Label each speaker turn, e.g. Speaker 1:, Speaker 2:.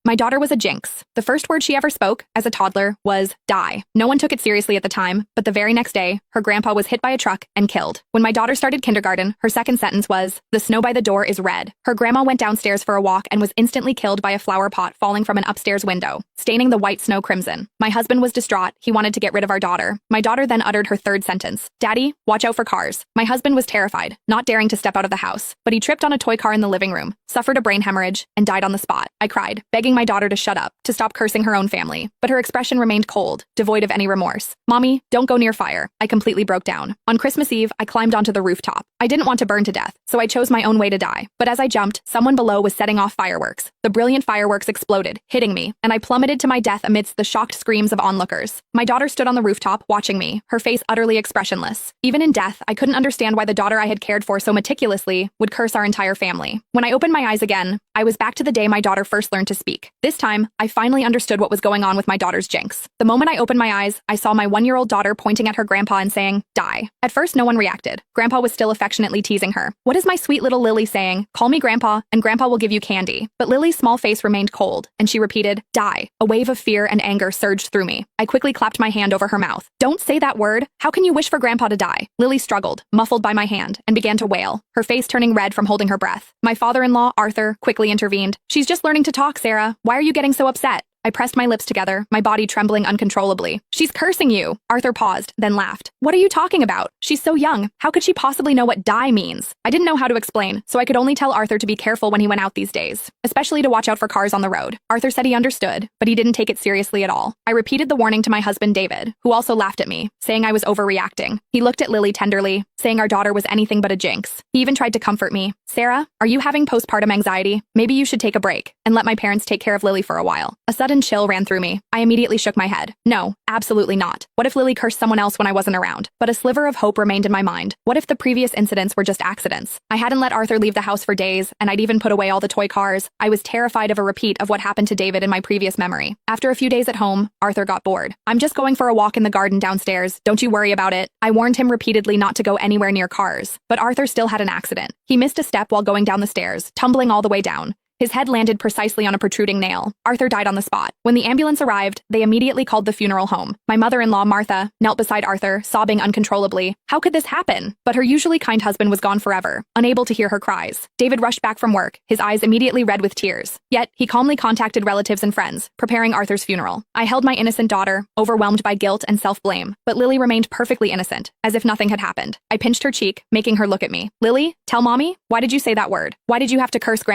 Speaker 1: My daughter was a jinx. The first word she ever spoke, as a toddler, was die. No one took it seriously at the time, but the very next day, her grandpa was hit by a truck and killed. When my daughter started kindergarten, her second sentence was, "The snow by the door is red." Her grandma went downstairs for a walk and was instantly killed by a flower pot falling from an upstairs window, staining the white snow crimson. My husband was distraught. He wanted to get rid of our daughter. My daughter then uttered her third sentence, "Daddy, watch out for cars." My husband was terrified, not daring to step out of the house, but he tripped on a toy car in the living room, suffered a brain hemorrhage, and died on the spot. I cried, begging my daughter to shut up, to stop cursing her own family, but her expression remained cold, devoid of any remorse. "Mommy, don't go near fire." I completely broke down. On Christmas Eve, I climbed onto the rooftop. I didn't want to burn to death, so I chose my own way to die. But as I jumped, someone below was setting off fireworks. The brilliant fireworks exploded, hitting me, and I plummeted to my death amidst the shocked screams of onlookers. My daughter stood on the rooftop, watching me, her face utterly expressionless. Even in death, I couldn't understand why the daughter I had cared for so meticulously would curse our entire family. When I opened my eyes again, I was back to the day my daughter first learned to speak. This time, I finally understood what was going on with my daughter's jinx. The moment I opened my eyes, I saw my 1-year-old daughter pointing at her grandpa and saying, "Die." At first, no one reacted. Grandpa was still affectionately teasing her. "What is my sweet little Lily saying? Call me Grandpa, and Grandpa will give you candy." But Lily's small face remained cold, and she repeated, "Die." A wave of fear and anger surged through me. I quickly clapped my hand over her mouth. "Don't say that word. How can you wish for Grandpa to die?" Lily struggled, muffled by my hand, and began to wail, her face turning red from holding her breath. My father-in-law, Arthur, quickly intervened. "She's just learning to talk, Sarah. Why are you getting so upset?" I pressed my lips together, my body trembling uncontrollably. "She's cursing you." Arthur paused, then laughed. "What are you talking about? She's so young. How could she possibly know what die means?" I didn't know how to explain, so I could only tell Arthur to be careful when he went out these days, especially to watch out for cars on the road. Arthur said he understood, but he didn't take it seriously at all. I repeated the warning to my husband, David, who also laughed at me, saying I was overreacting. He looked at Lily tenderly, saying our daughter was anything but a jinx. He even tried to comfort me. "Sarah, are you having postpartum anxiety? Maybe you should take a break and let my parents take care of Lily for a while." A sudden chill ran through me. I immediately shook my head. No, absolutely not. What if Lily cursed someone else when I wasn't around? But a sliver of hope remained in my mind. What if the previous incidents were just accidents? I hadn't let Arthur leave the house for days, and I'd even put away all the toy cars. I was terrified of a repeat of what happened to David in my previous memory. After a few days at home, Arthur got bored. "I'm just going for a walk in the garden downstairs. Don't you worry about it." I warned him repeatedly not to go anywhere near cars. But Arthur still had an accident. He missed a step while going down the stairs, tumbling all the way down. His head landed precisely on a protruding nail. Arthur died on the spot. When the ambulance arrived, they immediately called the funeral home. My mother-in-law, Martha, knelt beside Arthur, sobbing uncontrollably. How could this happen? But her usually kind husband was gone forever, unable to hear her cries. David rushed back from work, his eyes immediately red with tears. Yet, he calmly contacted relatives and friends, preparing Arthur's funeral. I held my innocent daughter, overwhelmed by guilt and self-blame. But Lily remained perfectly innocent, as if nothing had happened. I pinched her cheek, making her look at me. "Lily, tell Mommy, why did you say that word? Why did you have to curse Grandma?"